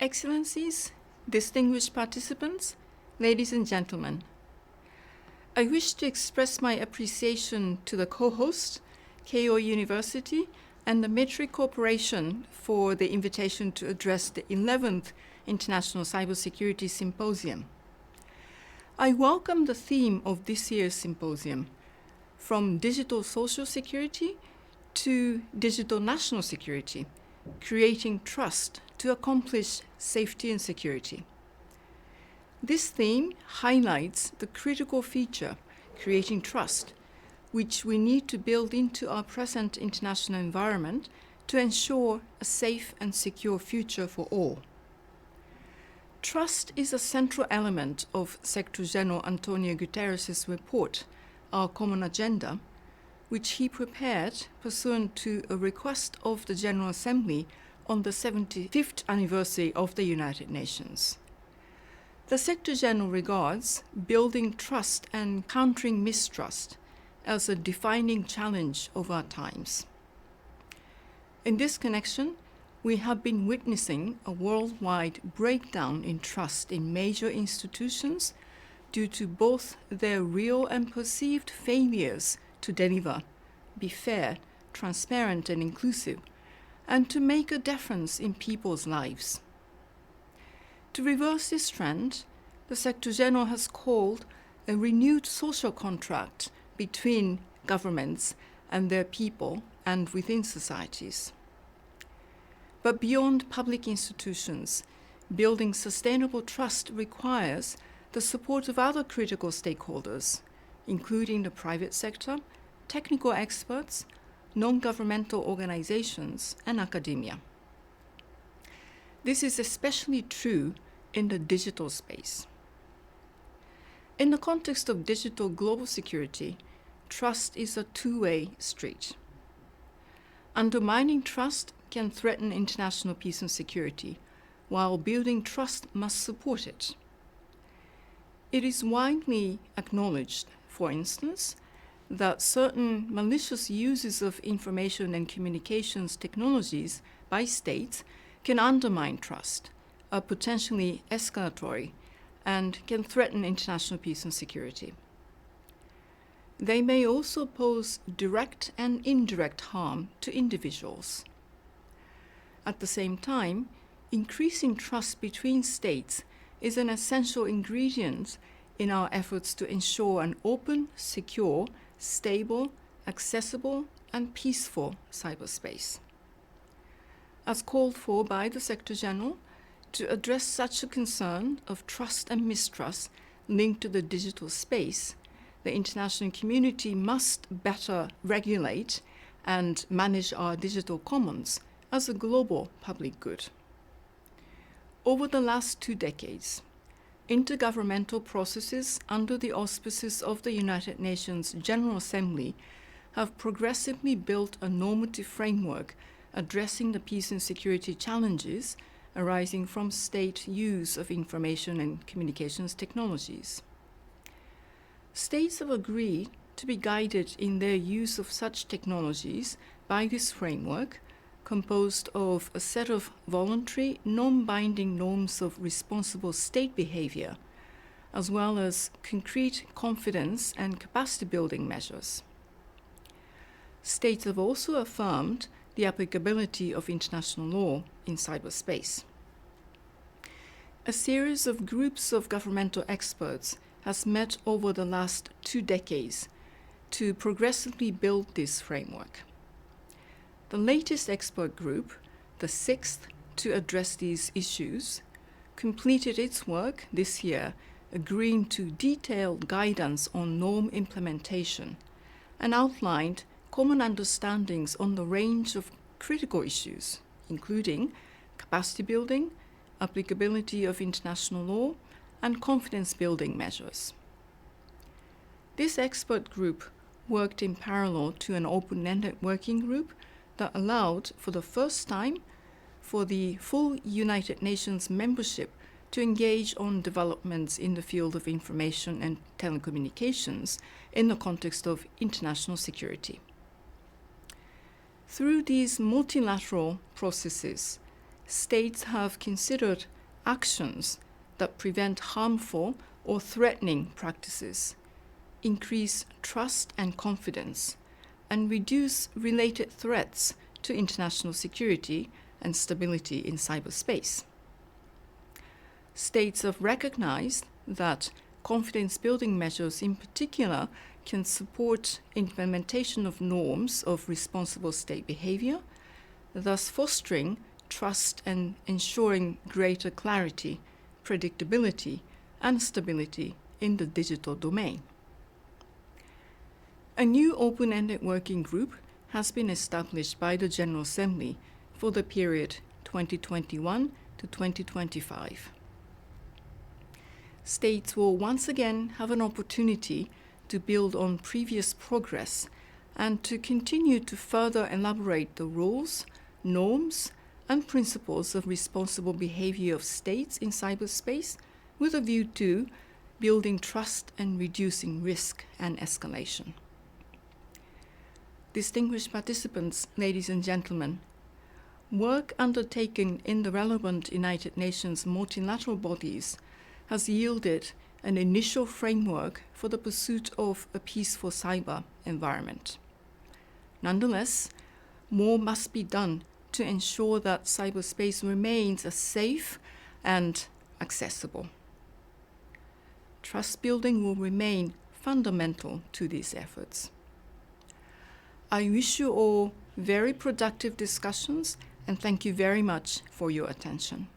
Excellencies, distinguished participants, ladies and gentlemen, I wish to express my appreciation to the co-host, Keio University, and the Metric Corporation for the invitation to address the 11th International Cybersecurity Symposium. I welcome the theme of this year's symposium, from digital social security to digital national security, creating trust to accomplish safety and security. This theme highlights the critical feature, creating trust, which we need to build into our present international environment to ensure a safe and secure future for all. Trust is a central element of Secretary General Antonio Guterres' report, Our Common Agenda, which he prepared pursuant to a request of the General Assembly on the 75th anniversary of the United Nations. The Secretary General regards building trust and countering mistrust as a defining challenge of our times. In this connection, we have been witnessing a worldwide breakdown in trust in major institutions due to both their real and perceived failures to deliver, be fair, transparent, and inclusive, and to make a difference in people's lives. To reverse this trend, the Secretary General has called a renewed social contract between governments and their people and within societies. But beyond public institutions, building sustainable trust requires the support of other critical stakeholders, including the private sector, technical experts, non-governmental organizations, and academia. This is especially true in the digital space. In the context of digital global security, trust is a two-way street. Undermining trust can threaten international peace and security, while building trust must support it. It is widely acknowledged, for instance, that certain malicious uses of information and communications technologies by states can undermine trust, are potentially escalatory, and can threaten international peace and security. They may also pose direct and indirect harm to individuals. At the same time, increasing trust between states is an essential ingredient in our efforts to ensure an open, secure, stable, accessible, and peaceful cyberspace. As called for by the Secretary General, to address such a concern of trust and mistrust linked to the digital space, the international community must better regulate and manage our digital commons as a global public good. Over the last 2 decades, intergovernmental processes under the auspices of the United Nations General Assembly have progressively built a normative framework addressing the peace and security challenges arising from state use of information and communications technologies. States have agreed to be guided in their use of such technologies by this framework, composed of a set of voluntary, non-binding norms of responsible state behavior, as well as concrete confidence and capacity-building measures. States have also affirmed the applicability of international law in cyberspace. A series of groups of governmental experts has met over the last 2 decades to progressively build this framework. The latest expert group, the 6th to address these issues, completed its work this year, agreeing to detailed guidance on norm implementation and outlined common understandings on the range of critical issues, including capacity building, applicability of international law, and confidence-building measures. This expert group worked in parallel to an open-ended working group that allowed, for the first time, for the full United Nations membership to engage on developments in the field of information and telecommunications in the context of international security. Through these multilateral processes, states have considered actions that prevent harmful or threatening practices, increase trust and confidence, and reduce related threats to international security and stability in cyberspace. States have recognized that confidence-building measures in particular can support implementation of norms of responsible state behavior, thus fostering trust and ensuring greater clarity, predictability, and stability in the digital domain. A new open-ended working group has been established by the General Assembly for the period 2021 to 2025. States will once again have an opportunity to build on previous progress and to continue to further elaborate the rules, norms, and principles of responsible behavior of states in cyberspace with a view to building trust and reducing risk and escalation. Distinguished participants, ladies and gentlemen, work undertaken in the relevant United Nations multilateral bodies has yielded an initial framework for the pursuit of a peaceful cyber environment. Nonetheless, more must be done to ensure that cyberspace remains safe and accessible. Trust building will remain fundamental to these efforts. I wish you all very productive discussions and thank you very much for your attention.